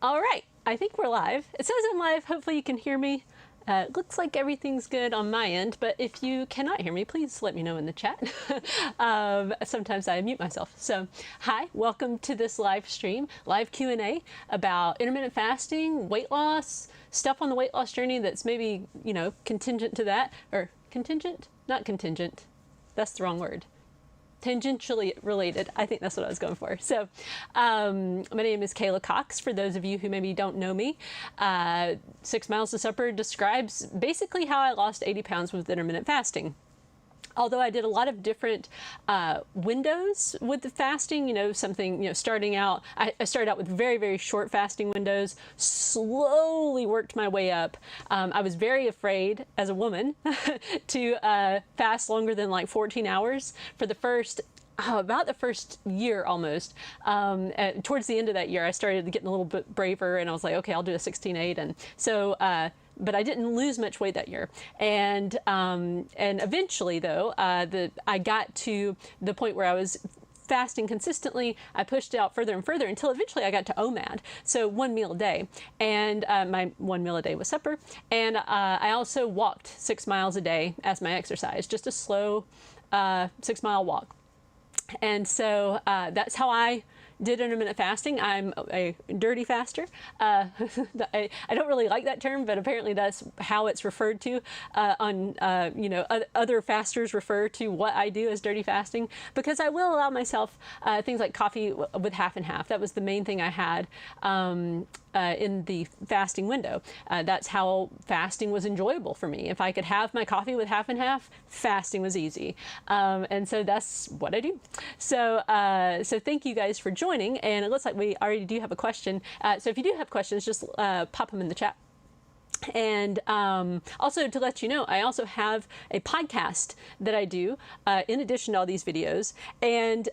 All right, I think we're live. It says I'm live. Hopefully you can hear me. Looks like everything's good on my end, but if you cannot hear me, please let me know in the chat. Sometimes I mute myself. So, hi, welcome to this live stream, live Q&A about intermittent fasting, weight loss, stuff on the weight loss journey that's maybe, contingent to that, or contingent? Not contingent. That's the wrong word. Tangentially related. I think that's what I was going for. So my name is Kayla Cox. For those of you who maybe don't know me, 6 Miles to Supper describes basically how I lost 80 pounds with intermittent fasting. Although I did a lot of different windows with the fasting, starting out, I started out with very, very short fasting windows, slowly worked my way up. I was very afraid as a woman to fast longer than like 14 hours for the first about the first year almost. Towards the end of that year, I started getting a little bit braver and I was like, okay, I'll do a 16-8. And so, but I didn't lose much weight that year. And eventually though, I got to the point where I was fasting consistently. I pushed it out further and further until eventually I got to OMAD. So 1 meal a day. And my 1 meal a day was supper. And I also walked 6 miles a day as my exercise, just a slow 6 mile walk. And so that's how I did intermittent fasting. I'm a dirty faster. I don't really like that term, but apparently that's how it's referred to other fasters refer to what I do as dirty fasting, because I will allow myself things like coffee with half and half. That was the main thing I had in the fasting window. That's how fasting was enjoyable for me. If I could have my coffee with half and half, fasting was easy. And so that's what I do. So thank you guys for joining. And it looks like we already do have a question. So if you do have questions, just pop them in the chat. And also to let you know, I also have a podcast that I do in addition to all these videos, and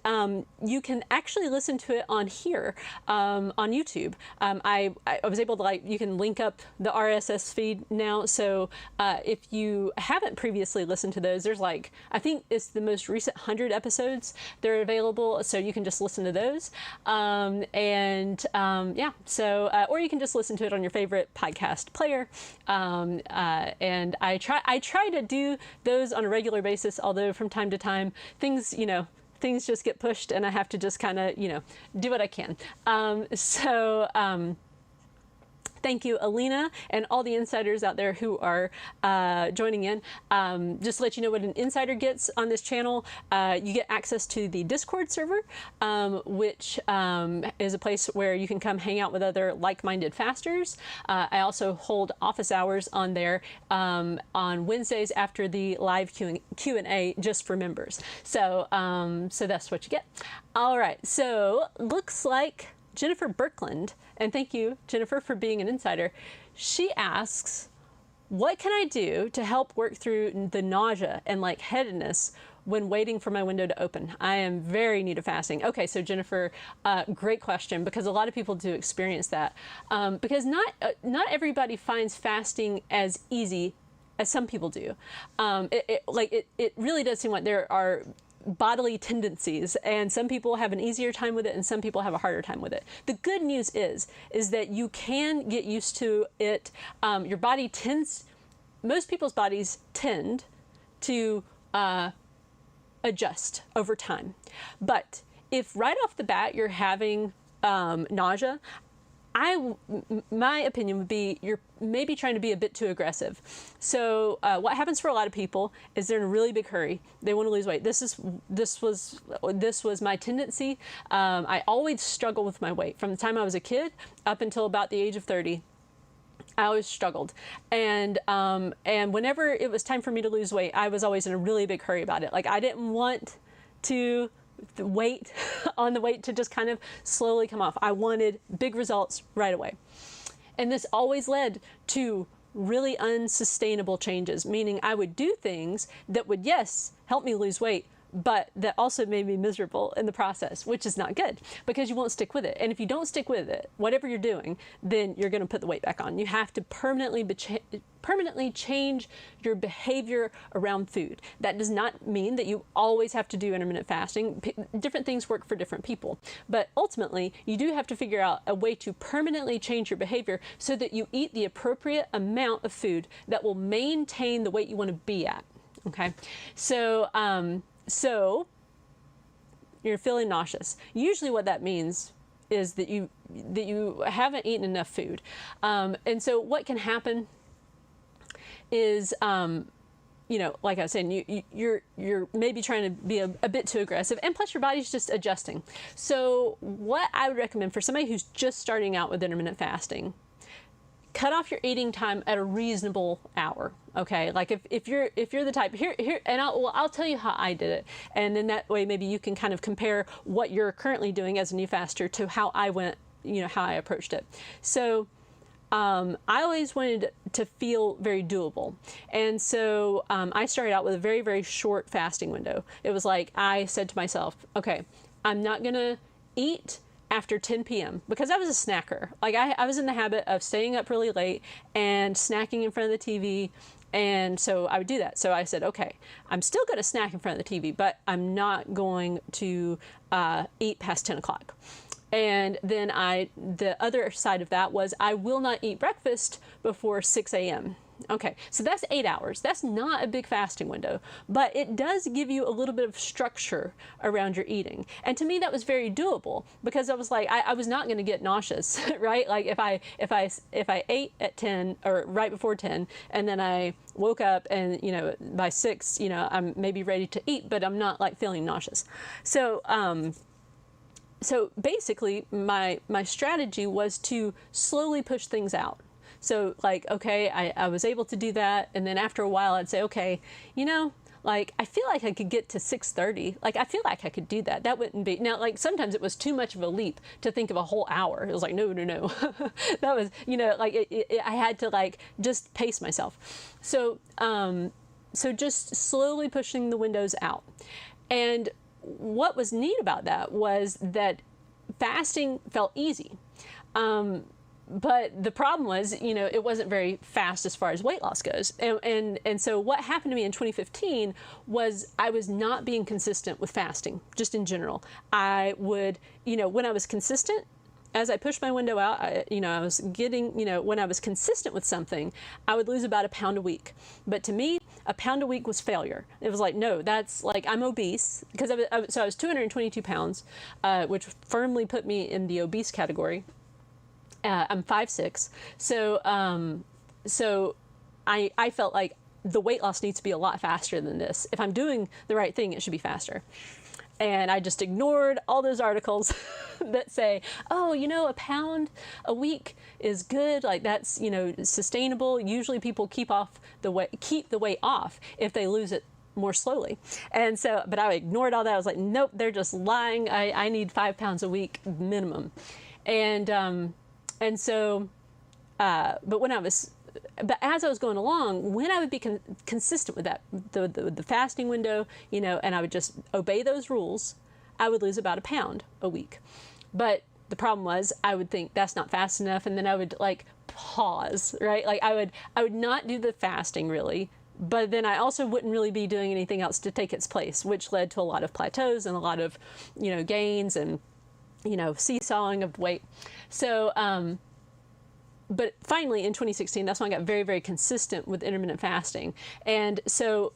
you can actually listen to it on here on YouTube. I was able to you can link up the RSS feed now, so if you haven't previously listened to those, there's I think it's the most recent 100 episodes that are available, so you can just listen to those. Yeah, so or you can just listen to it on your favorite podcast player. And I try to do those on a regular basis, although from time to time things just get pushed and I have to just kind of, do what I can. Thank you, Alina, and all the insiders out there who are joining in. Just to let you know what an insider gets on this channel, you get access to the Discord server, which is a place where you can come hang out with other like-minded fasters. I also hold office hours on there on Wednesdays after the live Q&A just for members. So, so that's what you get. All right, so looks like Jennifer Birkland, and thank you, Jennifer, for being an insider. She asks, what can I do to help work through the nausea and headedness when waiting for my window to open? I am very in need of fasting. Okay, so Jennifer, great question, because a lot of people do experience that. Because not everybody finds fasting as easy as some people do. It really does seem like there are bodily tendencies, and some people have an easier time with it and some people have a harder time with it. The good news is that you can get used to it. Your body most people's bodies tend to adjust over time. But if right off the bat you're having nausea, my opinion would be you're maybe trying to be a bit too aggressive. So what happens for a lot of people is they're in a really big hurry. They want to lose weight. This was my tendency. I always struggle with my weight from the time I was a kid up until about the age of 30. I always struggled, and whenever it was time for me to lose weight, I was always in a really big hurry about it. I didn't want to wait on the weight to just kind of slowly come off. I wanted big results right away. And this always led to really unsustainable changes, meaning I would do things that would, yes, help me lose weight, but that also made me miserable in the process, which is not good because you won't stick with it. And if you don't stick with it, whatever you're doing, then you're going to put the weight back on. You have to permanently change your behavior around food. That does not mean that you always have to do intermittent fasting. Different things work for different people, but ultimately you do have to figure out a way to permanently change your behavior so that you eat the appropriate amount of food that will maintain the weight you want to be at. Okay, so you're feeling nauseous. Usually what that means is that you haven't eaten enough food. And so what can happen is, you know, like I was saying, you're maybe trying to be a bit too aggressive, and plus your body's just adjusting. So what I would recommend for somebody who's just starting out with intermittent fasting, cut off your eating time at a reasonable hour. Okay, like if you're the type here, and I'll tell you how I did it, and then that way maybe you can kind of compare what you're currently doing as a new faster to how I went, you know, how I approached it. So I always wanted to feel very doable, and so I started out with a very, very short fasting window. It was like I said to myself, okay, I'm not gonna eat after 10 p.m. because I was a snacker. Like I was in the habit of staying up really late and snacking in front of the TV. And so I would do that. So I said, okay, I'm still going to snack in front of the TV, but I'm not going to eat past 10 o'clock. And then the other side of that was I will not eat breakfast before 6 a.m. Okay, so that's 8 hours. That's not a big fasting window, but it does give you a little bit of structure around your eating. And to me, that was very doable because I was like, I was not going to get nauseous, right? Like if I ate at 10 or right before 10, and then I woke up and, you know, by 6, you know, I'm maybe ready to eat, but I'm not like feeling nauseous. So, so basically my strategy was to slowly push things out. So like, okay, I was able to do that. And then after a while I'd say, okay, you know, like, I feel like I could get to 6:30. Like, I feel like I could do that. That wouldn't be, now, like, sometimes it was too much of a leap to think of a whole hour. It was like, no. That was, you know, like, I had to, like, just pace myself. So, so just slowly pushing the windows out. And what was neat about that was that fasting felt easy. But the problem was, you know, it wasn't very fast as far as weight loss goes. And so what happened to me in 2015 was I was not being consistent with fasting, just in general. I would, you know, when I was consistent, as I pushed my window out, I was getting, you know, when I was consistent with something, I would lose about 1 pound a week. But to me, 1 pound a week was failure. It was like, no, that's like, I'm obese, because so I was 222 pounds, which firmly put me in the obese category. I'm 5'6", so I felt like the weight loss needs to be a lot faster than this. If I'm doing the right thing, it should be faster. And I just ignored all those articles that say, oh, you know, 1 pound a week is good, like that's, you know, sustainable. Usually people keep the weight off if they lose it more slowly. And so, but I ignored all that. I was like, nope, they're just lying. I need 5 pounds a week minimum. And so, but as I was going along, when I would be consistent with that, the fasting window, you know, and I would just obey those rules, I would lose about 1 pound a week. But the problem was I would think that's not fast enough. And then I would like pause, right? Like I would not do the fasting really, but then I also wouldn't really be doing anything else to take its place, which led to a lot of plateaus and a lot of, you know, gains and, you know, seesawing of weight. So, but finally in 2016, that's when I got very, very consistent with intermittent fasting. And so,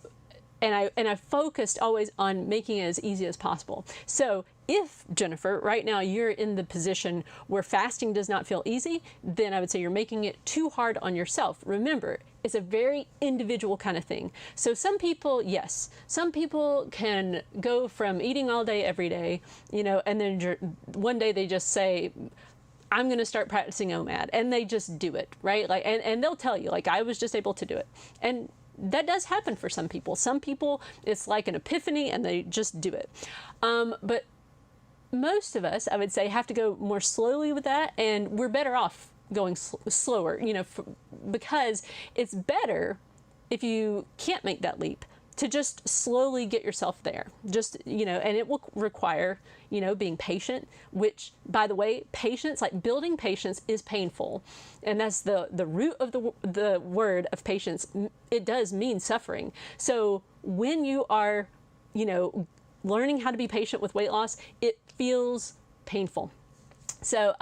and I focused always on making it as easy as possible. So if, Jennifer, right now you're in the position where fasting does not feel easy, then I would say you're making it too hard on yourself. Remember, it's a very individual kind of thing. So some people, yes, some people can go from eating all day, every day, you know, and then one day they just say, I'm going to start practicing OMAD, and they just do it, right? Like, and they'll tell you, like, I was just able to do it. And that does happen for some people. Some people, it's like an epiphany and they just do it. But most of us, I would say, have to go more slowly with that, and we're better off going slower, you know, because it's better if you can't make that leap to just slowly get yourself there. Just, and it will require, being patient, which, by the way, patience, like building patience, is painful. And that's the root of the word of patience. It does mean suffering. So when you are, learning how to be patient with weight loss, it feels painful. So,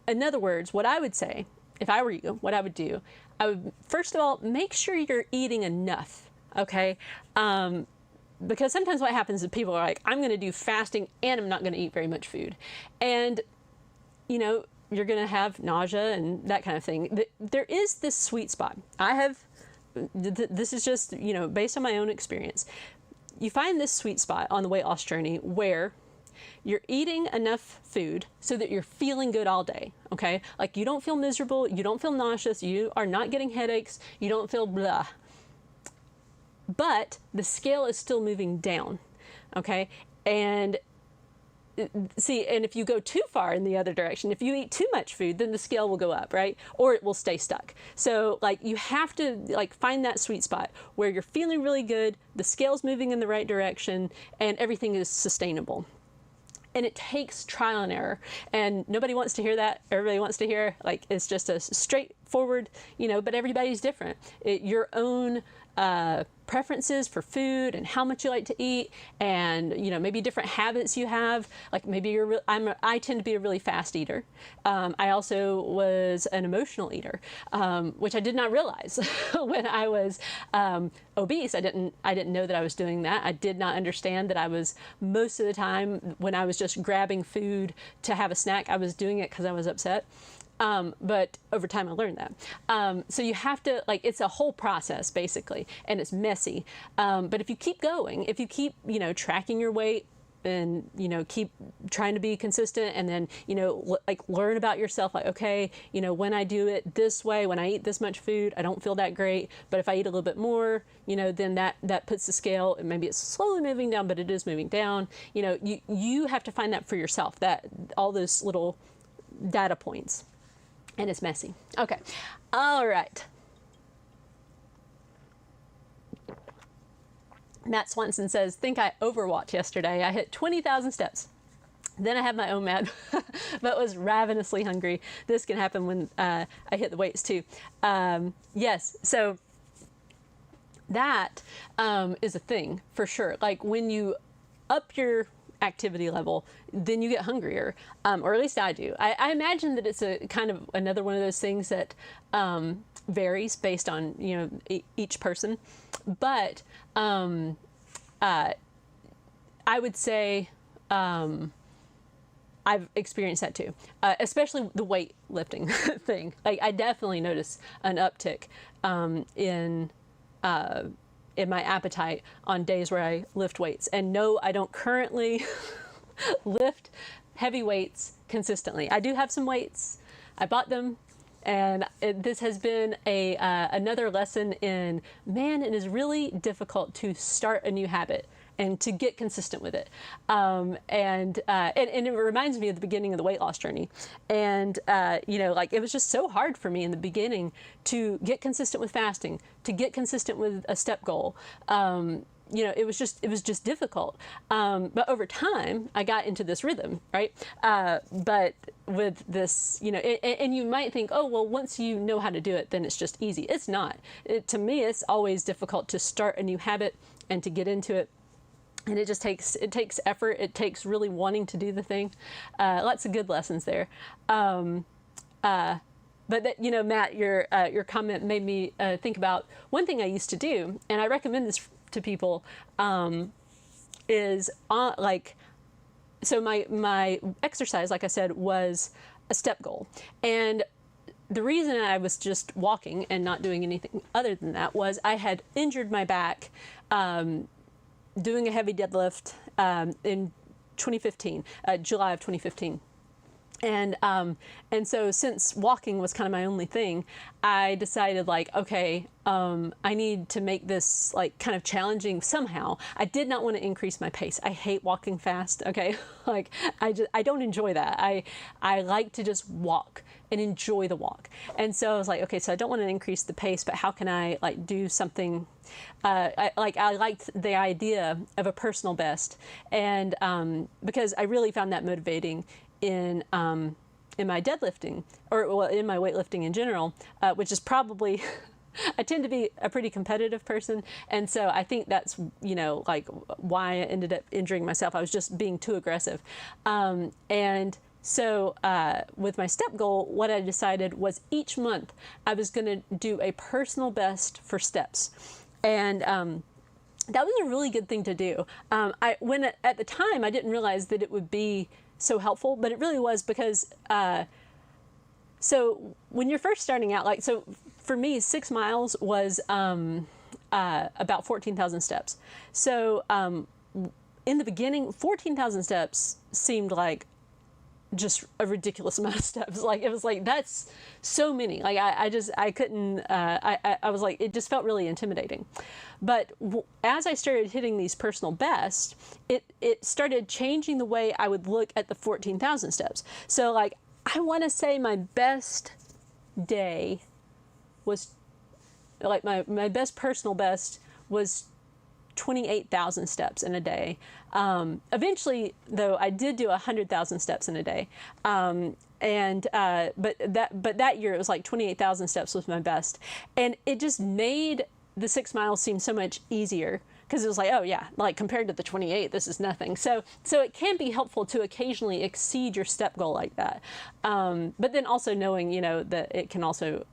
in other words, what I would say, if I were you, what I would do, I would, first of all, make sure you're eating enough, okay? Because sometimes what happens is people are like, I'm going to do fasting and I'm not going to eat very much food. And, you're going to have nausea and that kind of thing. There is this sweet spot. This is just, based on my own experience. You find this sweet spot on the weight loss journey where you're eating enough food so that you're feeling good all day, okay? Like you don't feel miserable, you don't feel nauseous, you are not getting headaches, you don't feel blah. But the scale is still moving down, okay? And see, and if you go too far in the other direction, if you eat too much food, then the scale will go up, right? Or it will stay stuck. So like you have to like find that sweet spot where you're feeling really good, the scale's moving in the right direction, and everything is sustainable. And it takes trial and error, and nobody wants to hear that. Everybody wants to hear like it's just a straightforward, but everybody's different. Your own preferences for food and how much you like to eat, and maybe different habits you have. Like maybe I tend to be a really fast eater. I also was an emotional eater, which I did not realize when I was obese. I didn't know that I was doing that. I did not understand that I was, most of the time when I was just grabbing food to have a snack, I was doing it because I was upset. But over time I learned that. So you have to, like, it's a whole process basically, and it's messy. But if you keep going, if you keep, tracking your weight and, keep trying to be consistent, and then, like learn about yourself, like, okay, when I do it this way, when I eat this much food, I don't feel that great. But if I eat a little bit more, then that puts the scale, and maybe it's slowly moving down, but it is moving down. You have to find that for yourself, that all those little data points. And it's messy. Okay. All right. Matt Swanson says, think I overwatched yesterday. I hit 20,000 steps. Then I had my own mad, but was ravenously hungry. This can happen when I hit the weights too. Yes. So that is a thing for sure. Like when you up your activity level, then you get hungrier, or at least I do. I imagine that it's a kind of another one of those things that varies based on each person, but I would say I've experienced that too, especially the weightlifting thing. Like I definitely notice an uptick in my appetite on days where I lift weights. And no, I don't currently lift heavy weights consistently. I do have some weights. I bought them, and this has been another lesson in, man, it is really difficult to start a new habit and to get consistent with it. And it reminds me of the beginning of the weight loss journey. And, like it was just so hard for me in the beginning to get consistent with fasting, to get consistent with a step goal. It was just difficult. But over time, I got into this rhythm, right? But with this, and you might think, oh, well, once you know how to do it, then it's just easy. It's not. To me, it's always difficult to start a new habit and to get into it. And it takes effort. It takes really wanting to do the thing. Lots of good lessons there. But that, Matt, your comment made me think about one thing I used to do, and I recommend this to people, is so my exercise, like I said, was a step goal. And the reason I was just walking and not doing anything other than that was I had injured my back doing a heavy deadlift in 2015, July of 2015. And so since walking was kind of my only thing, I decided like, okay, I need to make this like kind of challenging somehow. I did not want to increase my pace. I hate walking fast. Okay. Like I don't enjoy that. I like to just walk and enjoy the walk. And so I was like, okay, so I don't want to increase the pace, but how can I like do something, I liked the idea of a personal best. And, because I really found that motivating in my deadlifting, or well, in my weightlifting in general, which is probably I tend to be a pretty competitive person, and so I think that's like why I ended up injuring myself. I was just being too aggressive, and so with my step goal, what I decided was each month I was going to do a personal best for steps, and that was a really good thing to do. When at the time I didn't realize that it would be so helpful, but it really was because so when you're first starting out, like, so for me 6 miles was about 14,000 steps. So in the beginning, 14,000 steps seemed like just a ridiculous amount of steps. Like it was like, that's so many. Like I couldn't, I was like, it just felt really intimidating. But as I started hitting these personal bests, it started changing the way I would look at the 14,000 steps. So like, I want to say my best day was like my best personal best was 28,000 steps in a day. Eventually, though, I did do 100,000 steps in a day. But that year it was like 28,000 steps was my best, and it just made the 6 miles seem so much easier because it was like, oh yeah, like compared to the 28, this is nothing. So it can be helpful to occasionally exceed your step goal like that. But then also knowing, that it can also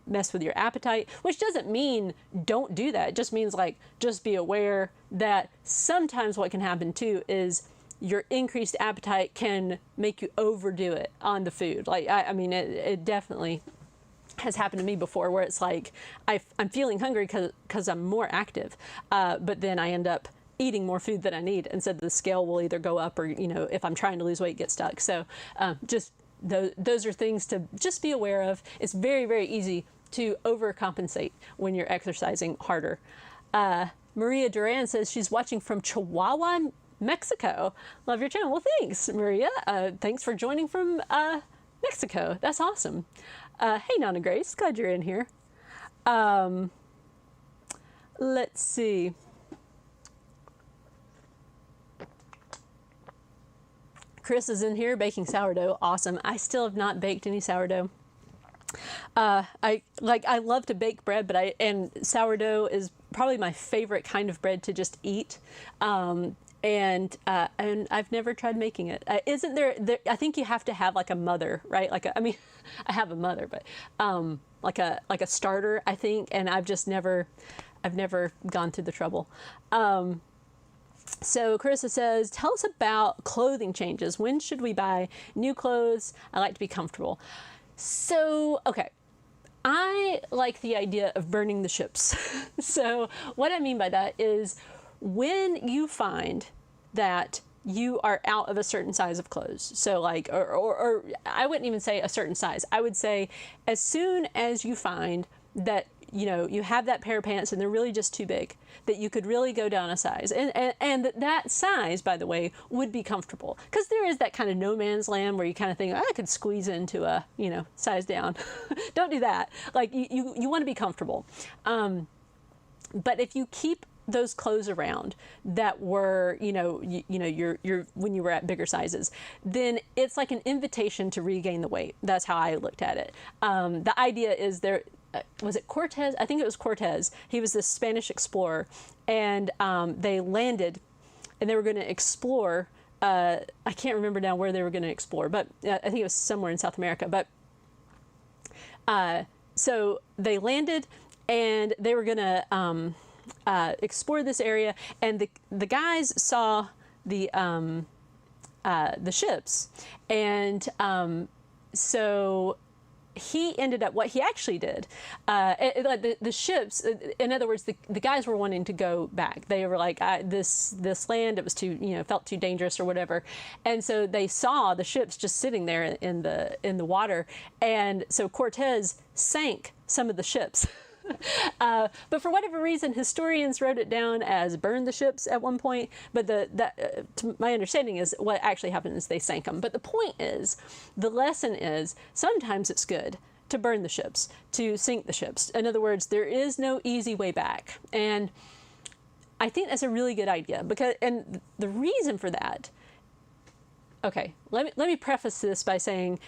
mess with your appetite, which doesn't mean don't do that. It just means like, just be aware that sometimes what can happen too is your increased appetite can make you overdo it on the food. Like, I mean, it definitely has happened to me before where it's like, I'm feeling hungry because I'm more active, but then I end up eating more food than I need, and so the scale will either go up or, if I'm trying to lose weight, get stuck. So just those are things to just be aware of. It's very, very easy to overcompensate when you're exercising harder. Maria Duran says she's watching from Chihuahua, Mexico. Love your channel. Well, thanks, Maria. Thanks for joining from Mexico. That's awesome. Hey, Nana Grace. Glad you're in here. Let's see. Chris is in here baking sourdough. Awesome. I still have not baked any sourdough. I love to bake bread, and sourdough is probably my favorite kind of bread to just eat. And I've never tried making it. Isn't there, I think you have to have like a mother, right? I have a mother, but like a starter, I think, and I've never gone through the trouble. So Carissa says, tell us about clothing changes. When should we buy new clothes? I like to be comfortable. So, okay. I like the idea of burning the ships. So what I mean by that is when you find that you are out of a certain size of clothes. So like, or I wouldn't even say a certain size. I would say as soon as you find that, you have that pair of pants and they're really just too big, that you could really go down a size. And that size, by the way, would be comfortable. Because there is that kind of no man's land where you kind of think, I could squeeze into a, size down. Don't do that. Like you want to be comfortable. But if you keep those clothes around that were, you're when you were at bigger sizes, then it's like an invitation to regain the weight. That's how I looked at it. The idea is was it Cortez? I think it was Cortez. He was this Spanish explorer, and they landed, and they were going to explore. I can't remember now where they were going to explore, but I think it was somewhere in South America. But so they landed, and they were going to explore this area, and the guys saw the ships, and so he ended up, what he actually did, like the ships, in other words, the guys were wanting to go back. They were like, this land, it was too, felt too dangerous or whatever. And so they saw the ships just sitting there in the water. And so Cortez sank some of the ships. But for whatever reason, historians wrote it down as burn the ships at one point. But to my understanding is what actually happened is they sank them. But the point is, the lesson is, sometimes it's good to burn the ships, to sink the ships. In other words, there is no easy way back. And I think that's a really good idea, and the reason for that, okay, let me preface this by saying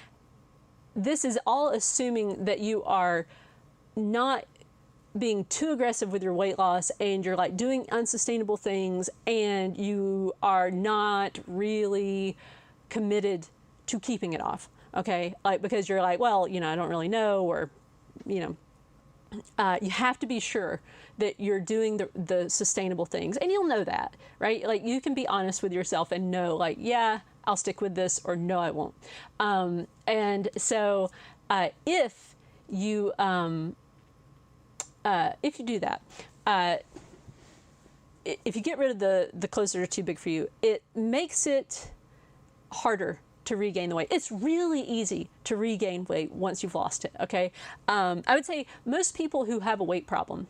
this is all assuming that you are not being too aggressive with your weight loss and you're like doing unsustainable things and you are not really committed to keeping it off. Okay. Like, because you're like, well, I don't really know, or, you have to be sure that you're doing the sustainable things, and you'll know that, right? Like, you can be honest with yourself and know, like, yeah, I'll stick with this, or no, I won't. And so, if you do that, if you get rid of the clothes that are too big for you, it makes it harder to regain the weight. It's really easy to regain weight once you've lost it, okay? I would say most people who have a weight problem,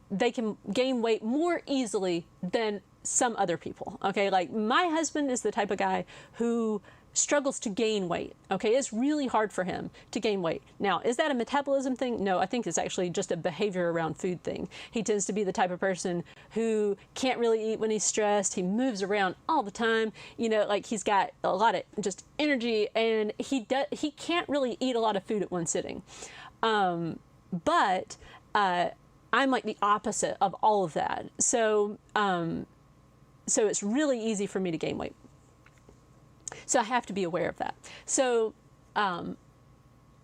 they can gain weight more easily than some other people, okay? Like, my husband is the type of guy who struggles to gain weight, okay? It's really hard for him to gain weight. Now, is that a metabolism thing? No, I think it's actually just a behavior around food thing. He tends to be the type of person who can't really eat when he's stressed. He moves around all the time, like he's got a lot of just energy, and he can't really eat a lot of food at one sitting. But I'm like the opposite of all of that. So it's really easy for me to gain weight. So I have to be aware of that. So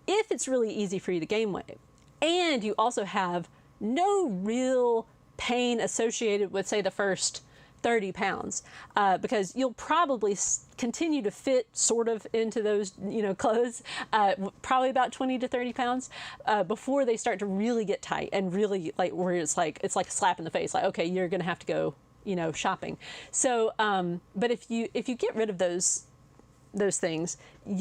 if it's really easy for you to gain weight, and you also have no real pain associated with, say, the first 30 pounds, because you'll probably continue to fit sort of into those, clothes, probably about 20 to 30 pounds, before they start to really get tight and really, like, where it's like a slap in the face, like, okay, you're going to have to go, shopping. So, but if you get rid of those things,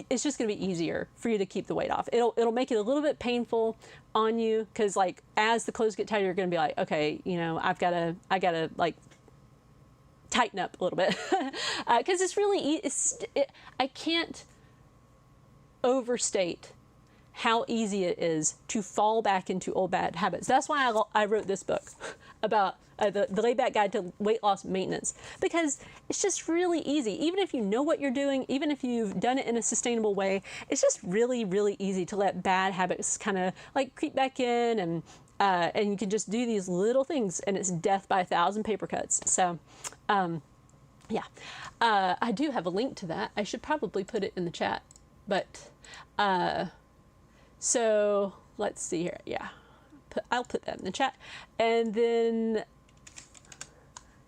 it's just going to be easier for you to keep the weight off. It'll make it a little bit painful on you, because, like, as the clothes get tighter, you're going to be like, okay, I gotta like tighten up a little bit, because it's really I can't overstate how easy it is to fall back into old bad habits. That's why I wrote this book about the Laid Back Guide to Weight Loss Maintenance, because it's just really easy. Even if you know what you're doing, even if you've done it in a sustainable way, it's just really, really easy to let bad habits kind of like creep back in, and you can just do these little things, and it's death by 1,000 paper cuts. So, yeah, I do have a link to that. I should probably put it in the chat, but so let's see here. Yeah, I'll put that in the chat, and then.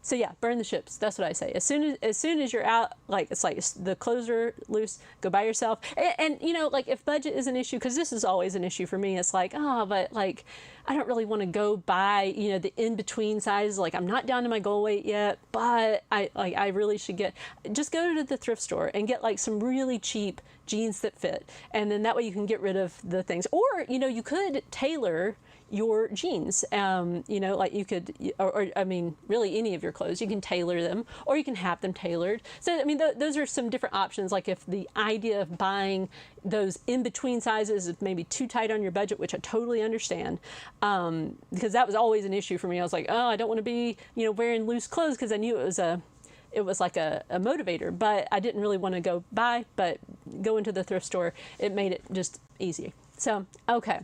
So yeah, burn the ships. That's what I say. As soon as you're out, like, it's like the clothes are loose, go buy yourself. And like, if budget is an issue, because this is always an issue for me, it's like, but like, I don't really want to go buy, the in-between sizes. Like, I'm not down to my goal weight yet, but I really should just go to the thrift store and get like some really cheap jeans that fit. And then that way you can get rid of the things. Or, you could tailor your jeans, like you could, or I mean, really any of your clothes, you can tailor them, or you can have them tailored. So, I mean, those are some different options. Like, if the idea of buying those in-between sizes is maybe too tight on your budget, which I totally understand, because that was always an issue for me. I was like, oh, I don't want to be, wearing loose clothes, because I knew it was like a motivator, but I didn't really want to go buy, but go into the thrift store, it made it just easy. So, okay.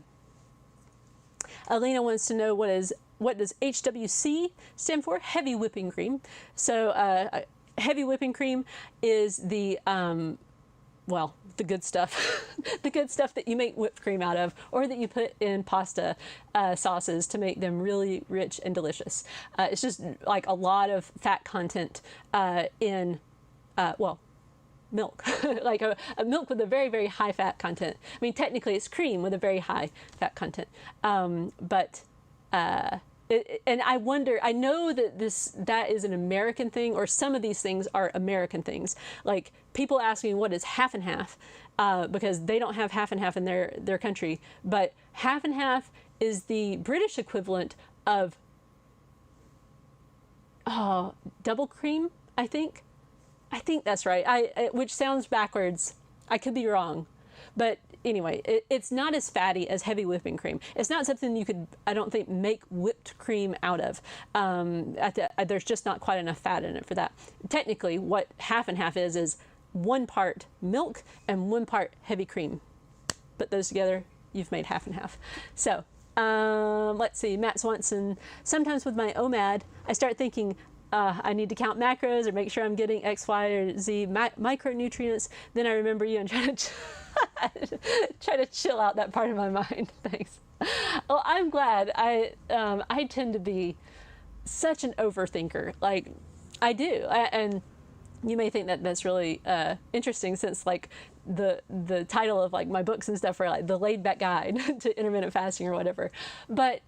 Alina wants to know what does HWC stand for? Heavy whipping cream. So heavy whipping cream is the good stuff, the good stuff that you make whipped cream out of, or that you put in pasta sauces to make them really rich and delicious. It's just like a lot of fat content in milk, like a milk with a very, very high fat content. I mean, technically it's cream with a very high fat content. And I wonder, I know that that is an American thing, or some of these things are American things. Like, people ask me what is half and half, because they don't have half and half in their country. But half and half is the British equivalent of double cream, I think. I think that's right. Which sounds backwards. I could be wrong. But anyway, it's not as fatty as heavy whipping cream. It's not something you could, I don't think, make whipped cream out of. There's just not quite enough fat in it for that. Technically, what half and half is 1 part milk and 1 part heavy cream. Put those together, you've made half and half. So, let's see, Matt Swanson. Sometimes with my OMAD, I start thinking, I need to count macros or make sure I'm getting X, Y, or Z micronutrients. Then I remember you and try to chill out that part of my mind. Thanks. Well, I'm glad. I tend to be such an overthinker. Like, I do. And you may think that that's really interesting, since like the title of like my books and stuff are like the laid back guide to intermittent fasting or whatever. But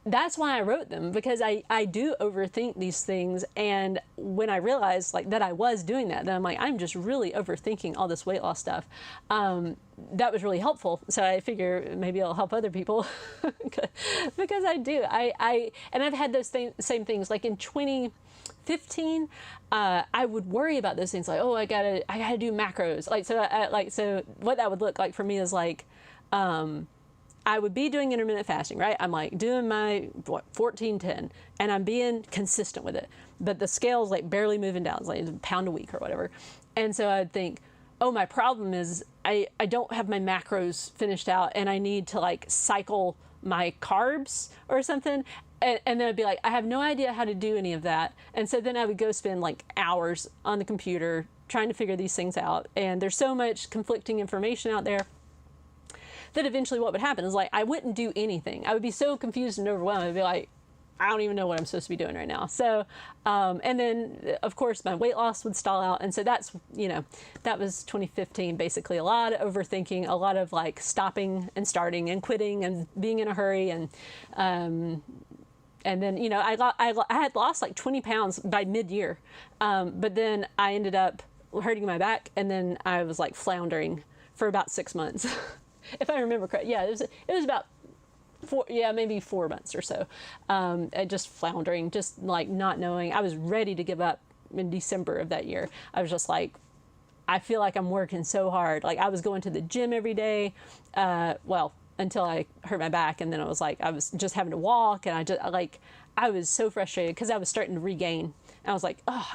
that's why I wrote them, because I do overthink these things. And when I realized like that I was doing that, then I'm like, I'm just really overthinking all this weight loss stuff. That was really helpful. So I figure maybe it'll help other people because I do. And I've had those same things. Like in 2015, I would worry about those things, like, oh, I gotta do macros. Like, so what that would look like for me is like, I would be doing intermittent fasting, right? I'm like doing my 14-10, and I'm being consistent with it, but the scale's like barely moving down. It's like a pound a week or whatever. And so I'd think, oh, my problem is I don't have my macros finished out, and I need to like cycle my carbs or something. And then I'd be like, I have no idea how to do any of that. And so then I would go spend like hours on the computer trying to figure these things out. And there's so much conflicting information out there that eventually what would happen is like, I wouldn't do anything. I would be so confused and overwhelmed. I'd be like, I don't even know what I'm supposed to be doing right now. So, and then of course my weight loss would stall out. And so that's, that was 2015, basically a lot of overthinking, a lot of like stopping and starting and quitting and being in a hurry. And then, I had lost like 20 pounds by mid-year. But then I ended up hurting my back, and then I was like floundering for about 6 months. If I remember correctly. Yeah, it was about maybe 4 months or so. Just floundering, just like not knowing. I was ready to give up in December of that year. I was just like, I feel like I'm working so hard. Like, I was going to the gym every day. Until I hurt my back, and then I was just having to walk, and I was so frustrated because I was starting to regain. And I was like, oh,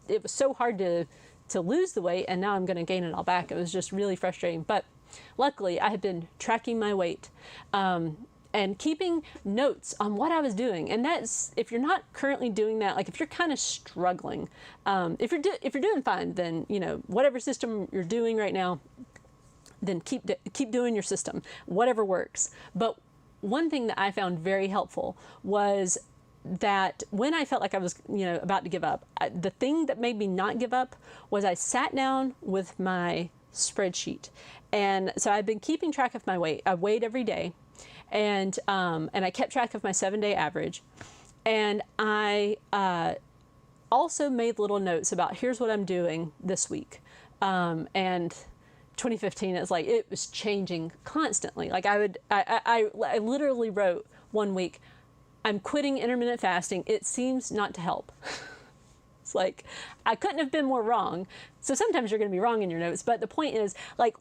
it was so hard to lose the weight, and now I'm going to gain it all back. It was just really frustrating. But luckily, I had been tracking my weight and keeping notes on what I was doing. And that's, if you're not currently doing that, like if you're kind of struggling, if you're doing fine, then whatever system you're doing right now, then keep doing your system, whatever works. But one thing that I found very helpful was that when I felt like I was, about to give up, the thing that made me not give up was I sat down with my spreadsheet. And so I've been keeping track of my weight. I weighed every day, and I kept track of my 7-day average. And I also made little notes about, here's what I'm doing this week. And 2015, it's like it was changing constantly. Like I literally wrote one week, I'm quitting intermittent fasting. It seems not to help. It's like, I couldn't have been more wrong. So sometimes you're going to be wrong in your notes. But the point is, like,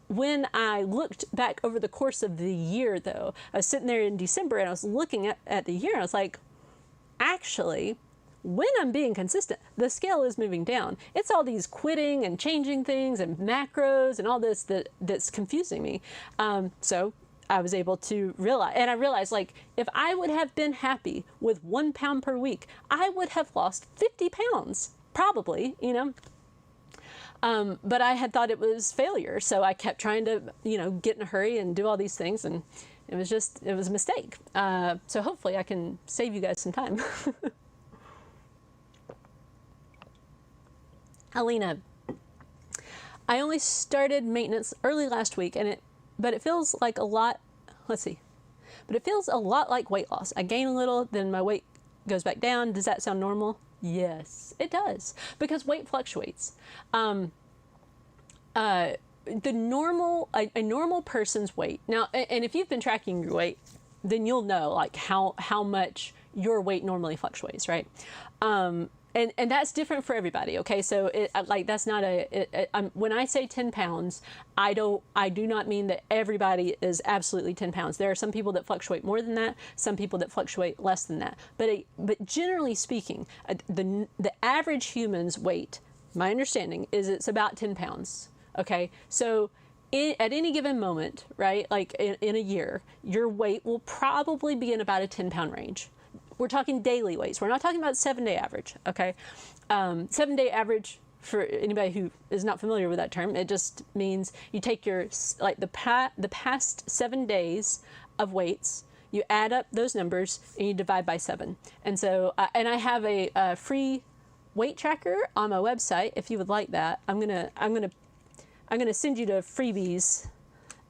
when I looked back over the course of the year, though, I was sitting there in December and I was looking at the year, and I was like, actually, when I'm being consistent, the scale is moving down. It's all these quitting and changing things and macros and all this that's confusing me. So I was able to realize, like, if I would have been happy with 1 pound per week, I would have lost 50 pounds, probably, But I had thought it was failure. So I kept trying to, get in a hurry and do all these things. And it was a mistake. So hopefully I can save you guys some time. Alina, I only started maintenance early last week, but it feels like a lot. Let's see. But it feels a lot like weight loss. I gain a little, then my weight goes back down. Does that sound normal? Yes, it does, because weight fluctuates. A normal person's weight. Now, and if you've been tracking your weight, then you'll know like how much your weight normally fluctuates, right? And that's different for everybody. Okay, so that's not when I say 10 pounds, I do not mean that everybody is absolutely 10 pounds. There are some people that fluctuate more than that, some people that fluctuate less than that. But generally speaking, the average human's weight, my understanding is it's about 10 pounds. Okay, so at any given moment, right, like in a year, your weight will probably be in about a 10-pound range. We're talking daily weights. We're not talking about 7-day average, okay? 7-day average, for anybody who is not familiar with that term, it just means you take your, like the past 7 days of weights, you add up those numbers, and you divide by 7. And so, and I have a free weight tracker on my website. If you would like that, I'm gonna send you to freebies.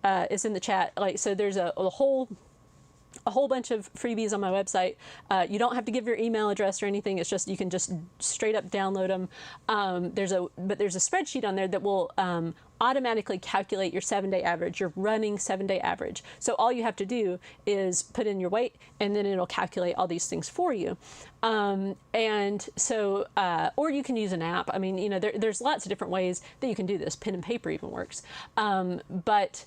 It's in the chat. Like, so there's a whole bunch of freebies on my website. You don't have to give your email address or anything. It's just, you can just straight up download them. There's a spreadsheet on there that will automatically calculate your 7-day average, your running 7-day average. So all you have to do is put in your weight, and then it'll calculate all these things for you. And so, or you can use an app. I mean, you know, there's lots of different ways that you can do this. Pen and paper even works. But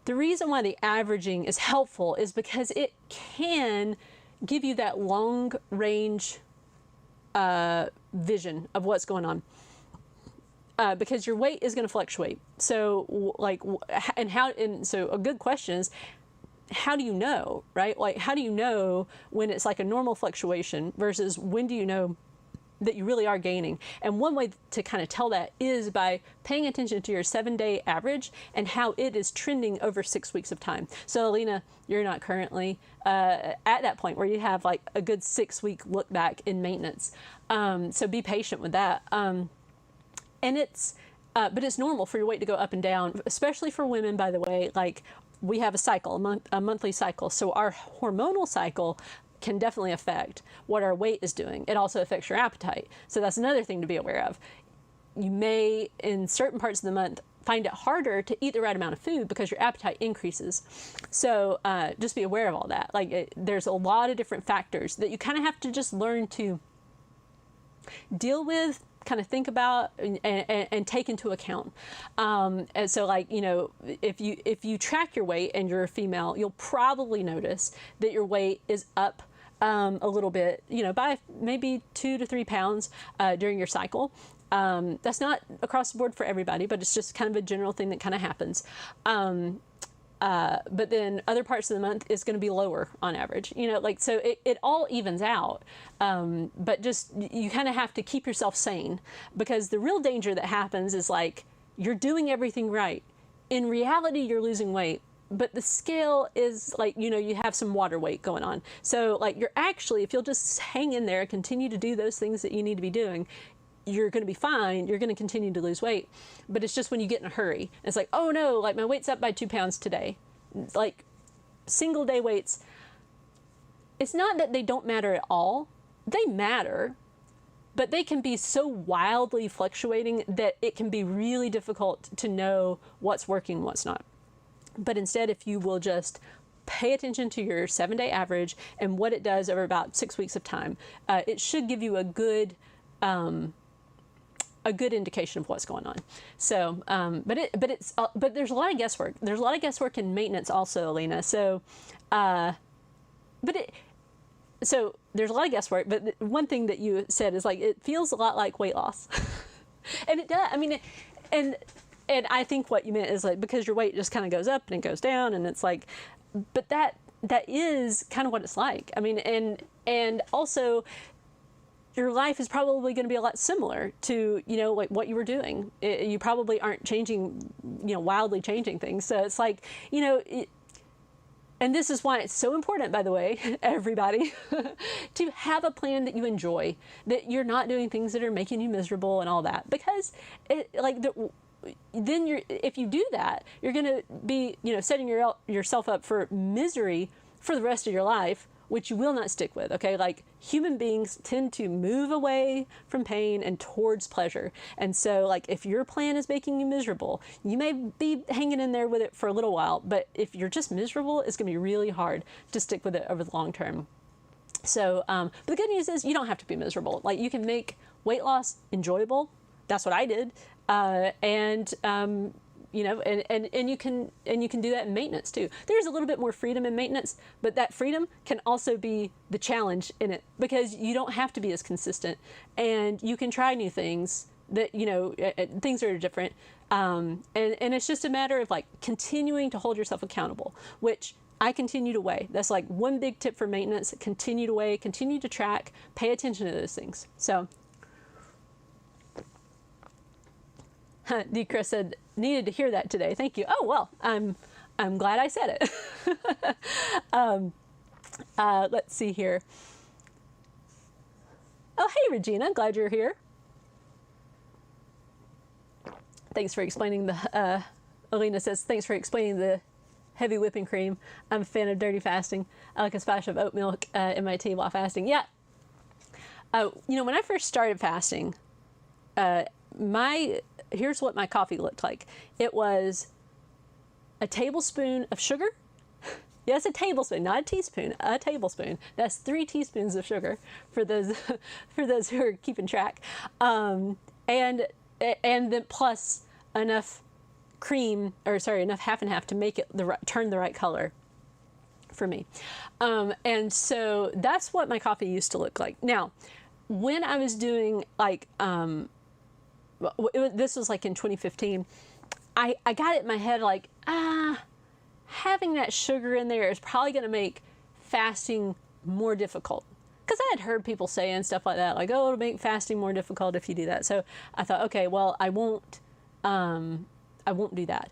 the reason why the averaging is helpful is because it can give you that long range vision of what's going on. Because your weight is going to fluctuate. So so a good question is, how do you know, right? Like, how do you know when it's like a normal fluctuation versus when do you know that you really are gaining? And one way to kind of tell that is by paying attention to your 7-day average and how it is trending over 6 weeks of time. So Alina, you're not currently at that point where you have like a good 6-week look back in maintenance. So be patient with that. And but it's normal for your weight to go up and down, especially for women, by the way. Like, we have a cycle, a monthly cycle. So our hormonal cycle can definitely affect what our weight is doing. It also affects your appetite. So that's another thing to be aware of. You may, in certain parts of the month, find it harder to eat the right amount of food because your appetite increases. So just be aware of all that. Like, there's a lot of different factors that you kind of have to just learn to deal with, kind of think about and take into account. And so, like, you know, if you track your weight and you're a female, you'll probably notice that your weight is up a little bit, you know, by maybe 2 to 3 pounds during your cycle. That's not across the board for everybody, but it's just kind of a general thing that kind of happens. But then other parts of the month is going to be lower on average, you know, like, so it all evens out. But just, you kind of have to keep yourself sane, because the real danger that happens is like, you're doing everything right. In reality, you're losing weight, but the scale is like, you know, you have some water weight going on. So like, you're actually, if you'll just hang in there, continue to do those things that you need to be doing, you're going to be fine. You're going to continue to lose weight. But it's just when you get in a hurry, it's like, oh no, like my weight's up by 2 pounds today. Like, single day weights, it's not that they don't matter at all. They matter, but they can be so wildly fluctuating that it can be really difficult to know what's working and what's not. But instead, if you will just pay attention to your 7-day average and what it does over about 6 weeks of time, it should give you a good indication of what's going on. So, but there's a lot of guesswork. There's a lot of guesswork in maintenance also, Alina. So, so there's a lot of guesswork, but one thing that you said is like, it feels a lot like weight loss. And it does. I mean, and I think what you meant is like, because your weight just kind of goes up and it goes down, and it's like, but that is kind of what it's like. I mean, and also, your life is probably going to be a lot similar to, you know, like what you were doing. You probably aren't changing, you know, wildly changing things. So it's like, you know, And this is why it's so important, by the way, everybody, to have a plan that you enjoy, that you're not doing things that are making you miserable and all that. Because then if you do that, you're going to be, setting yourself up for misery for the rest of your life, which you will not stick with, okay? Like, human beings tend to move away from pain and towards pleasure. And so, like, if your plan is making you miserable, you may be hanging in there with it for a little while, but if you're just miserable, it's going to be really hard to stick with it over the long term. So, but the good news is you don't have to be miserable. Like, you can make weight loss enjoyable. That's what I did. And you can do that in maintenance too. There's a little bit more freedom in maintenance, but that freedom can also be the challenge in it, because you don't have to be as consistent, and you can try new things that, things that are different. And it's just a matter of like continuing to hold yourself accountable, which I continue to weigh. That's like one big tip for maintenance: continue to weigh, continue to track, pay attention to those things. So D. Chris said, needed to hear that today. Thank you. Oh, well, I'm glad I said it. Let's see here. Oh, hey, Regina. Glad you're here. Thanks for explaining the, Alina says, thanks for explaining the heavy whipping cream. I'm a fan of dirty fasting. I like a splash of oat milk in my tea while fasting. Yeah. When I first started fasting, here's what my coffee looked like. It was a tablespoon of sugar. Yes, a tablespoon, not a teaspoon, a tablespoon. That's 3 teaspoons of sugar for those who are keeping track. And then plus enough enough half and half to make it turn the right color for me. And so that's what my coffee used to look like. Now, when I was doing like, this was like in 2015, I got it in my head like, having that sugar in there is probably going to make fasting more difficult. Because I had heard people saying stuff like that, like, oh, it'll make fasting more difficult if you do that. So I thought, okay, well, I won't do that.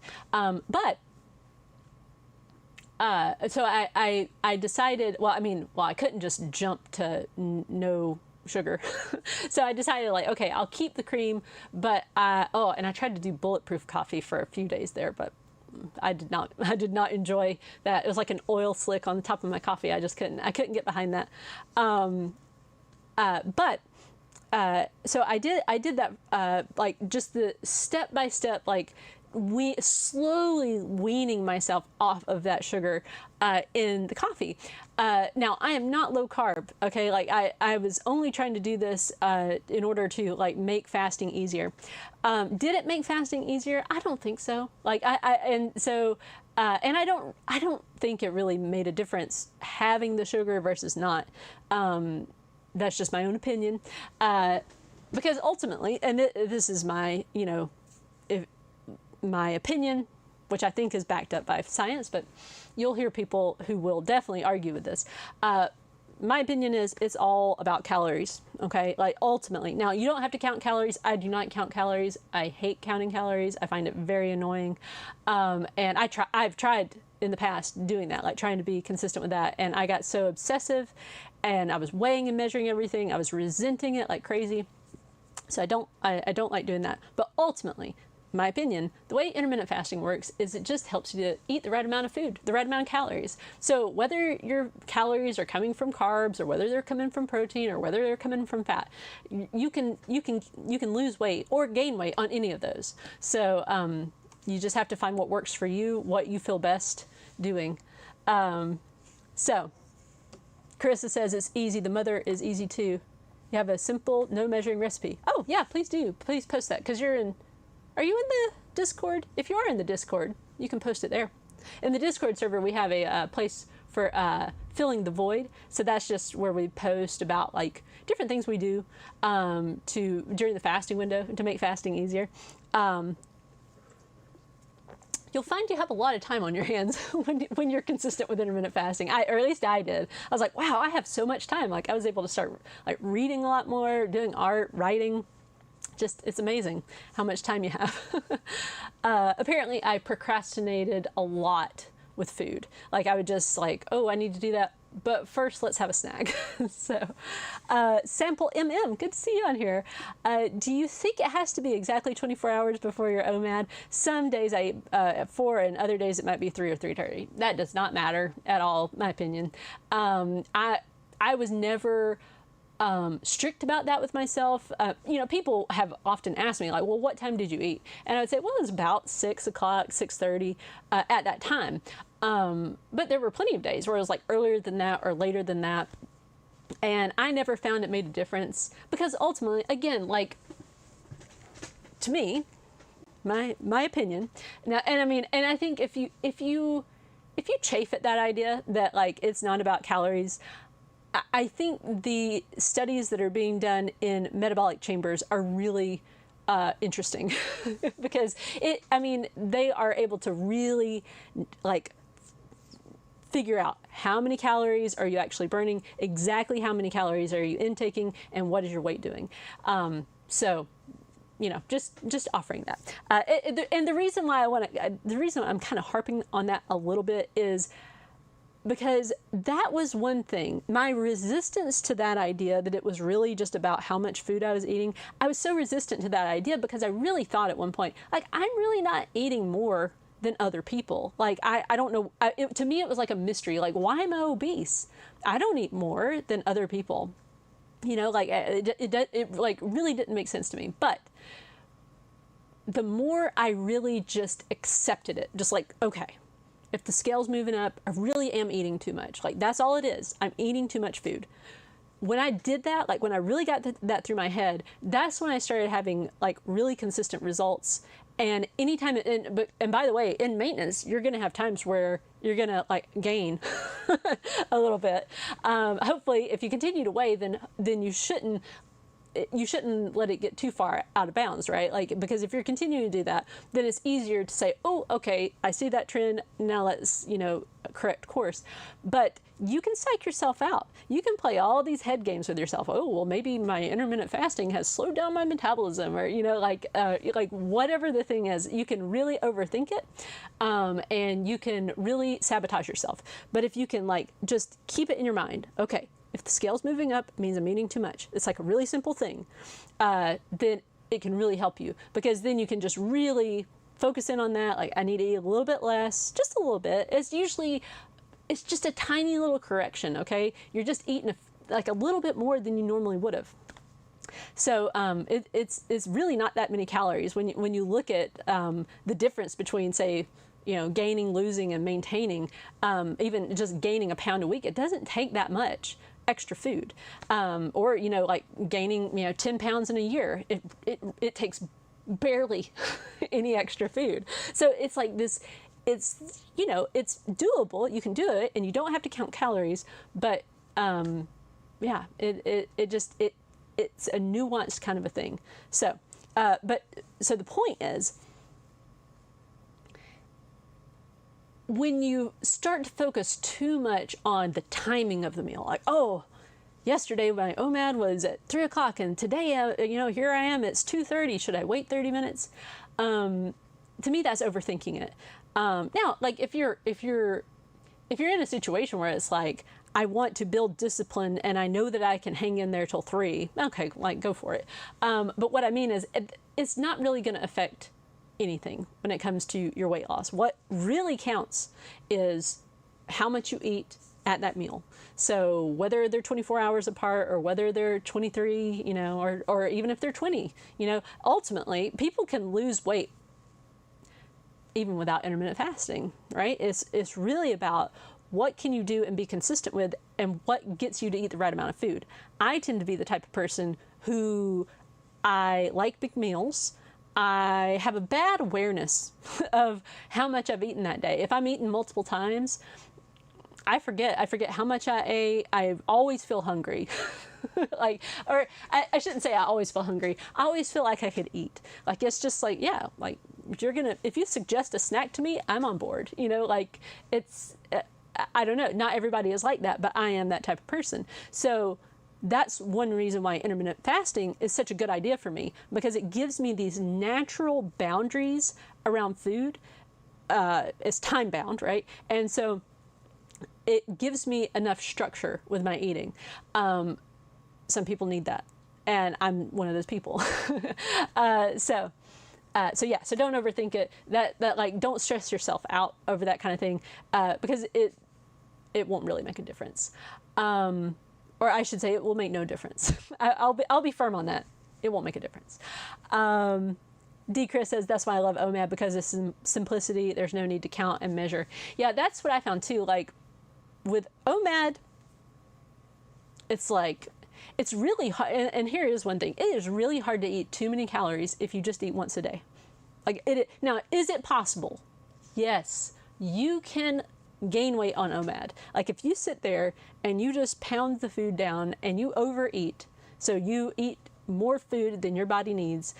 So I decided, I couldn't just jump to no sugar. So I decided, like, okay, I'll keep the cream, but and I tried to do bulletproof coffee for a few days there, but I did not enjoy that. It was like an oil slick on the top of my coffee. I couldn't get behind that. So I did that, like, just the step by step, like, slowly weaning myself off of that sugar in the coffee. Now, I am not low carb, okay? Like, I was only trying to do this in order to, like, make fasting easier. Did it make fasting easier? I don't think so. Like, I don't think it really made a difference having the sugar versus not. That's just my own opinion. Because ultimately, and this is my, my opinion, which I think is backed up by science, but you'll hear people who will definitely argue with this. My opinion is it's all about calories, okay? Like, ultimately. Now, you don't have to count calories. I do not count calories. I hate counting calories. I find it very annoying. And I've tried in the past doing that, like trying to be consistent with that. And I got so obsessive, and I was weighing and measuring everything. I was resenting it like crazy. So I don't like doing that. But ultimately, my opinion, the way intermittent fasting works is it just helps you to eat the right amount of food, the right amount of calories. So whether your calories are coming from carbs, or whether they're coming from protein, or whether they're coming from fat, you can lose weight or gain weight on any of those. So you just have to find what works for you, what you feel best doing. So Carissa says it's easy. The mother is easy too. You have a simple, no measuring recipe. Oh yeah, please do. Please post that, because are you in the Discord? If you are in the Discord, you can post it there. In the Discord server, we have a place for filling the void. So that's just where we post about, like, different things we do during the fasting window to make fasting easier. You'll find you have a lot of time on your hands when you're consistent with intermittent fasting. Or at least I did. I was like, wow, I have so much time. Like, I was able to start, like, reading a lot more, doing art, writing. Just, it's amazing how much time you have. Apparently, I procrastinated a lot with food. Like I would just like, oh, I need to do that, but first let's have a snack. So Sample MM, good to see you on here. Do you think it has to be exactly 24 hours before your OMAD? Some days I eat at 4 and other days it might be 3 or 3:30. That does not matter at all, my opinion. I was never strict about that with myself. You know, people have often asked me like, well, what time did you eat? And I would say, well, it was about 6 o'clock, 6:30 at that time. But there were plenty of days where it was like earlier than that or later than that. And I never found it made a difference because ultimately, again, like to me, my opinion, now, and I mean, and I think if you chafe at that idea that like it's not about calories, I think the studies that are being done in metabolic chambers are really interesting because I mean, they are able to really like figure out how many calories are you actually burning, exactly how many calories are you intaking, and what is your weight doing. So, you know, just offering that. And the reason why the reason I'm kind of harping on that a little bit is because that was one thing. My resistance to that idea that it was really just about how much food I was eating, I was so resistant to that idea because I really thought at one point, like, I'm really not eating more than other people. Like, I don't know. To me, it was like a mystery. Like, why am I obese? I don't eat more than other people. You know, like, it like really didn't make sense to me. But the more I really just accepted it, just like, okay, if the scale's moving up, I really am eating too much. Like, that's all it is. I'm eating too much food. When I did that, like when I really got that through my head, that's when I started having like really consistent results. And anytime, and by the way, in maintenance, you're going to have times where you're going to like gain a little bit. Hopefully, if you continue to weigh, then you shouldn't let it get too far out of bounds, right? Like, because if you're continuing to do that, then it's easier to say, oh, okay, I see that trend. Now let's, you know, correct course. But you can psych yourself out. You can play all these head games with yourself. Oh, well, maybe my intermittent fasting has slowed down my metabolism, or, you know, like whatever the thing is, you can really overthink it. And you can really sabotage yourself. But if you can like, just keep it in your mind, okay, if the scale's moving up, it means I'm eating too much. It's like a really simple thing. Then it can really help you, because then you can just really focus in on that. Like, I need to eat a little bit less, just a little bit. It's just a tiny little correction, okay? You're just eating like a little bit more than you normally would have. So it's really not that many calories when you look at the difference between, say, you know, gaining, losing, and maintaining. Even just gaining a pound a week, it doesn't take that much extra food. Or, you know, like gaining, you know, 10 pounds in a year, it takes barely any extra food. So it's like this, it's, you know, it's doable. You can do it and you don't have to count calories, but yeah, it's a nuanced kind of a thing. So, so the point is, when you start to focus too much on the timing of the meal, like, oh, yesterday my OMAD was at 3 o'clock and today, you know, here I am, it's 2:30. Should I wait 30 minutes? To me, that's overthinking it. Now, like if you're in a situation where it's like, I want to build discipline and I know that I can hang in there till 3, okay, like go for it. But what I mean is, it's not really going to affect anything when it comes to your weight loss. What really counts is how much you eat at that meal. So whether they're 24 hours apart or whether they're 23, you know, or even if they're 20, you know, ultimately people can lose weight even without intermittent fasting, right? It's really about what can you do and be consistent with, and what gets you to eat the right amount of food. I tend to be the type of person who, I like big meals. I have a bad awareness of how much I've eaten that day. If I'm eating multiple times, I forget how much I ate. I always feel hungry. Like, or I shouldn't say I always feel hungry. I always feel like I could eat. Like, it's just like, yeah, like if you suggest a snack to me, I'm on board, you know, like it's, I don't know, not everybody is like that, but I am that type of person. So that's one reason why intermittent fasting is such a good idea for me, because it gives me these natural boundaries around food it's time bound, right? And so it gives me enough structure with my eating. Some people need that, and I'm one of those people. So yeah, so don't overthink it. That like, don't stress yourself out over that kind of thing, because it won't really make a difference. Or I should say, it will make no difference. I'll be firm on that. It won't make a difference. D. Chris says, that's why I love OMAD, because it's simplicity. There's no need to count and measure. Yeah, that's what I found too. Like with OMAD, it's like, it's really hard. And here is one thing. It is really hard to eat too many calories if you just eat once a day. Like now, is it possible? Yes, you can gain weight on OMAD. Like if you sit there and you just pound the food down and you overeat, so you eat more food than your body needs,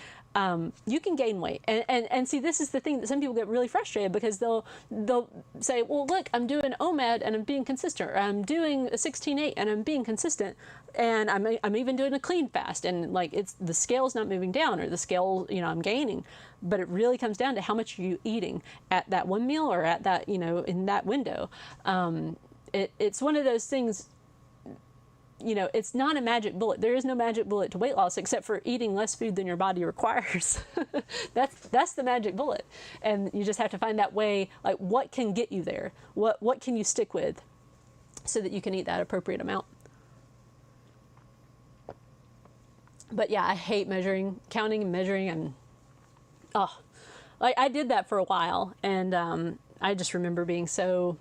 you can gain weight. And see, this is the thing that some people get really frustrated, because they'll say, well, look, I'm doing OMAD and I'm being consistent, or I'm doing a 16-8 and I'm being consistent, and I'm even doing a clean fast, and like the scale's not moving down, or the scale, I'm gaining. But it really comes down to how much are you eating at that one meal, or at that, in that window. It's one of those things, it's not a magic bullet. There is no magic bullet to weight loss except for eating less food than your body requires. That's the magic bullet. And you just have to find that way, like what can get you there? What can you stick with so that you can eat that appropriate amount? But yeah, I hate counting and measuring, and like I did that for a while, and I just remember being so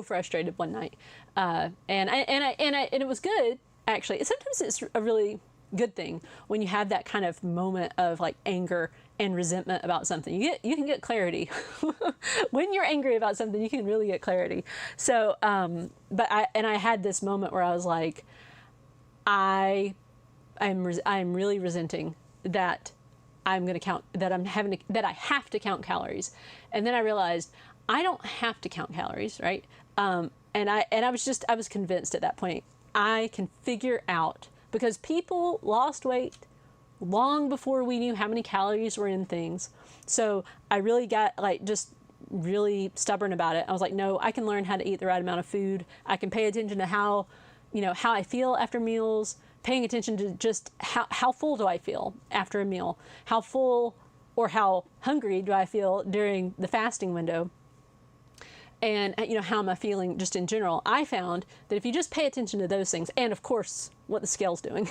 frustrated one night, and it was good, actually. Sometimes it's a really good thing when you have that kind of moment of like anger and resentment about something. You can get clarity when you're angry about something. You can really get clarity. So, but I had this moment where I was like, I'm really resenting that I'm going to count, that I have to count calories. And then I realized I don't have to count calories, right? And I was convinced at that point, I can figure out, because people lost weight long before we knew how many calories were in things. So I really got just really stubborn about it. I was like, no, I can learn how to eat the right amount of food. I can pay attention to how I feel after meals, paying attention to just how full do I feel after a meal? How full or how hungry do I feel during the fasting window? And, how am I feeling just in general? I found that if you just pay attention to those things, and of course, what the scale's doing,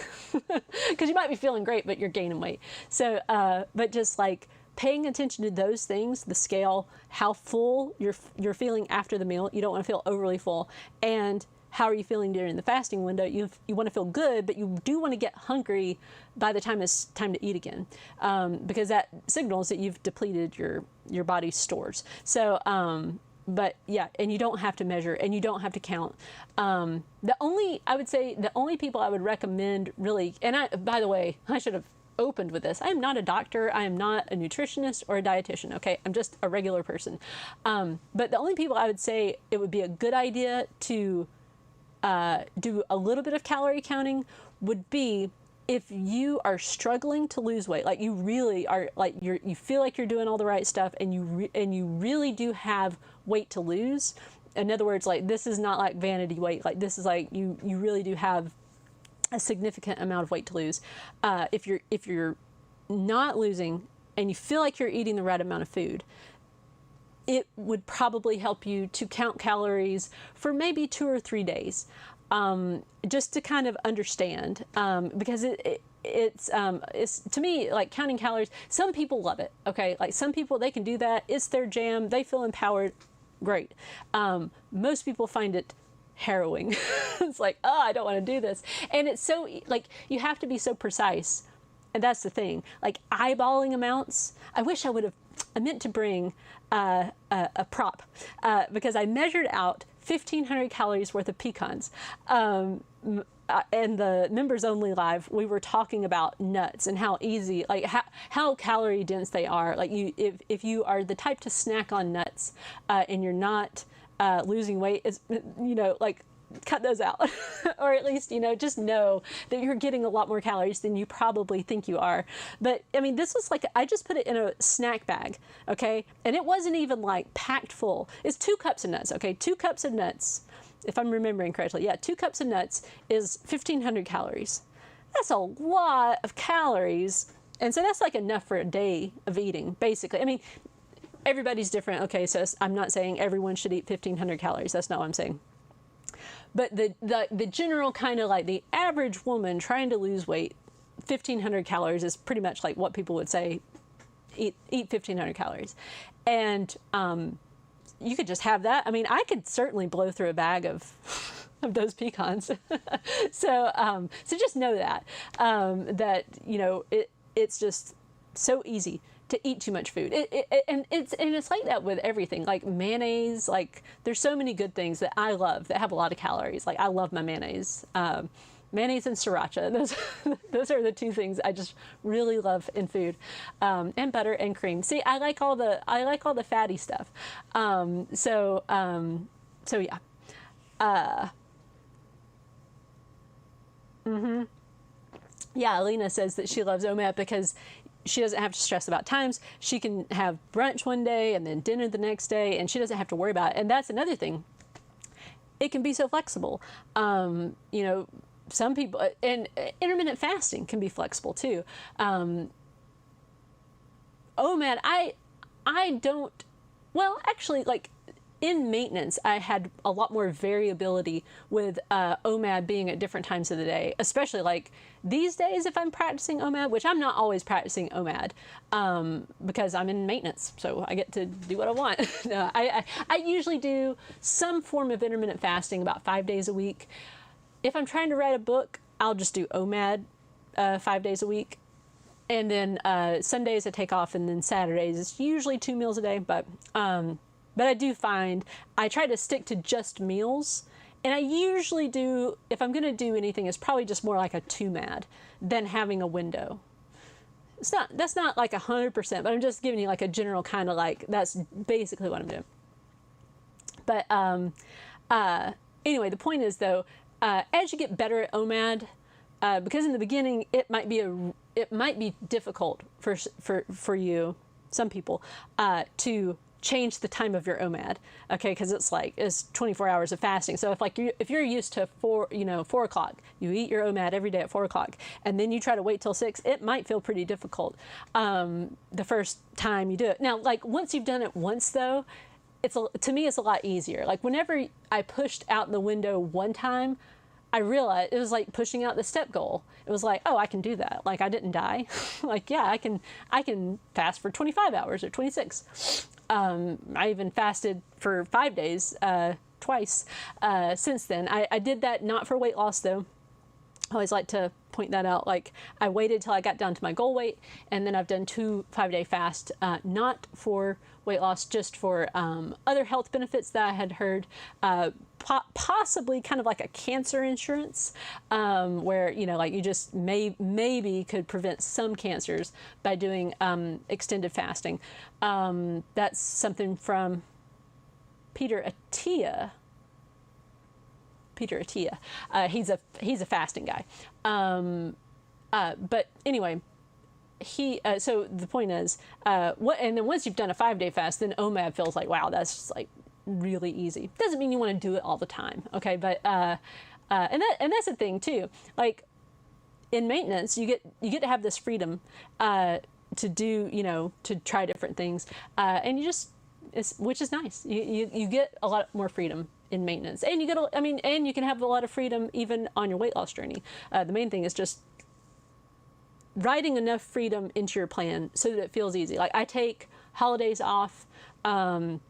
because you might be feeling great, but you're gaining weight. So, but just like paying attention to those things, the scale, how full you're feeling after the meal. You don't want to feel overly full. And how are you feeling during the fasting window? You want to feel good, but you do want to get hungry by the time it's time to eat again, because that signals that you've depleted your body's stores. So, but yeah, and you don't have to measure, and you don't have to count. The only people I would recommend really, and by the way, I should have opened with this. I am not a doctor. I am not a nutritionist or a dietitian. Okay. I'm just a regular person. But the only people I would say it would be a good idea to do a little bit of calorie counting would be if you are struggling to lose weight, like you really are, like you feel like you're doing all the right stuff, and you really do have weight to lose. In other words, like this is not like vanity weight. Like this is like you really do have a significant amount of weight to lose. If you're not losing and you feel like you're eating the right amount of food, it would probably help you to count calories for maybe 2 or 3 days, just to kind of understand, because it's to me, like counting calories, some people love it. Okay. Like some people, they can do that. It's their jam. They feel empowered. Great. Most people find it harrowing. It's like, oh, I don't want to do this. And it's so like, you have to be so precise. And that's the thing, like eyeballing amounts. I wish I meant to bring a prop, because I measured out 1,500 calories worth of pecans. And the members only live, we were talking about nuts and how easy, like how calorie dense they are. Like if you are the type to snack on nuts, and you're not losing weight, it's, like cut those out. Or at least, just know that you're getting a lot more calories than you probably think you are. But I mean, this was like, I just put it in a snack bag, okay? And it wasn't even like packed full. It's 2 cups of nuts, okay? 2 cups of nuts, if I'm remembering correctly. Yeah, 2 cups of nuts is 1,500 calories. That's a lot of calories. And so that's like enough for a day of eating, basically. I mean, everybody's different. Okay, so I'm not saying everyone should eat 1,500 calories. That's not what I'm saying. But the general kind of like the average woman trying to lose weight, 1,500 calories is pretty much like what people would say, eat 1,500 calories. And you could just have that. I mean, I could certainly blow through a bag of those pecans. So just know that, it's just so easy to eat too much food. And it's like that with everything, like mayonnaise. Like there's so many good things that I love that have a lot of calories. Like I love my mayonnaise. Mayonnaise and sriracha. Those are the 2 things I just really love in food. And butter and cream. See, I like all the fatty stuff. So yeah. Yeah, Alina says that she loves OMAD because she doesn't have to stress about times. She can have brunch one day and then dinner the next day, and she doesn't have to worry about it. And that's another thing. It can be so flexible. Some people, and intermittent fasting can be flexible too. OMAD, I don't, well, actually, like in maintenance, I had a lot more variability with OMAD being at different times of the day, especially like these days if I'm practicing OMAD, which I'm not always practicing OMAD because I'm in maintenance, so I get to do what I want. No, I usually do some form of intermittent fasting about 5 days a week. If I'm trying to write a book, I'll just do OMAD 5 days a week. And then Sundays I take off, and then Saturdays it's usually 2 meals a day, but I do find I try to stick to just meals, and I usually do, if I'm going to do anything, it's probably just more like a 2MAD than having a window. That's not like 100%, but I'm just giving you like a general kind of like, that's basically what I'm doing. But anyway, the point is though, as you get better at OMAD, because in the beginning it might be difficult for you, some people, to change the time of your OMAD, okay? Because it's 24 hours of fasting. So if you're used to 4 o'clock, you eat your OMAD every day at 4 o'clock, and then you try to wait till 6, it might feel pretty difficult the first time you do it. Now, like once you've done it once though, to me it's a lot easier. Like whenever I pushed out the window one time, I realized it was like pushing out the step goal. It was like, oh, I can do that. Like I didn't die. Like, yeah, I can fast for 25 hours or 26. I even fasted for 5 days twice since then. I did that not for weight loss though. I always like to point that out. Like I waited till I got down to my goal weight, and then I've done 2 5-day fasts, not for weight loss, just for other health benefits that I had heard, possibly kind of like a cancer insurance, where like you just maybe could prevent some cancers by doing extended fasting. That's something from Peter Attia. He's a fasting guy. But anyway, so the point is, and then once you've done a 5-day fast, then OMAD feels like, wow, that's just like really easy. Doesn't mean you want to do it all the time, okay? But and that's the thing too. Like in maintenance, you get to have this freedom to do, to try different things, and which is nice. You get a lot more freedom in maintenance, and and you can have a lot of freedom even on your weight loss journey. The main thing is just writing enough freedom into your plan so that it feels easy. Like I take holidays off. I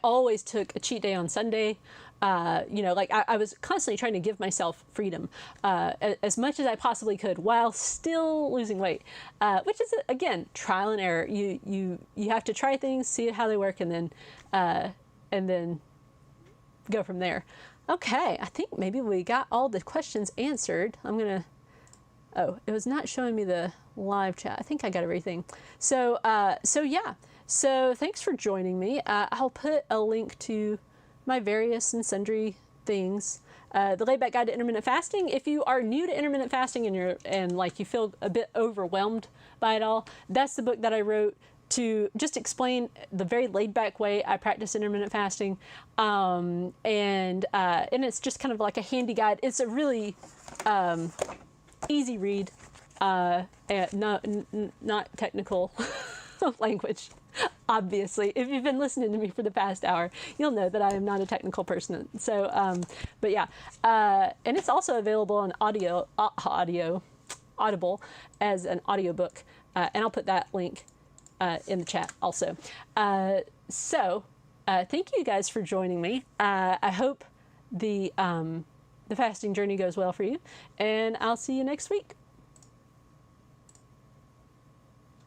always took a cheat day on Sunday. Like I was constantly trying to give myself freedom as much as I possibly could while still losing weight, which is again trial and error. You have to try things, see how they work, and then go from there. Okay, I think maybe we got all the questions answered. It was not showing me the live chat. I think I got everything. So yeah. So thanks for joining me. I'll put a link to my various and sundry things. The Laid Back Guide to Intermittent Fasting. If you are new to intermittent fasting and like you feel a bit overwhelmed by it all, that's the book that I wrote to just explain the very laid back way I practice intermittent fasting. And it's just kind of like a handy guide. It's a really easy read, and not technical language. Obviously, if you've been listening to me for the past hour, you'll know that I am not a technical person. So, but yeah, and it's also available on Audible as an audiobook, and I'll put that link in the chat also. So, thank you guys for joining me. I hope the fasting journey goes well for you, and I'll see you next week.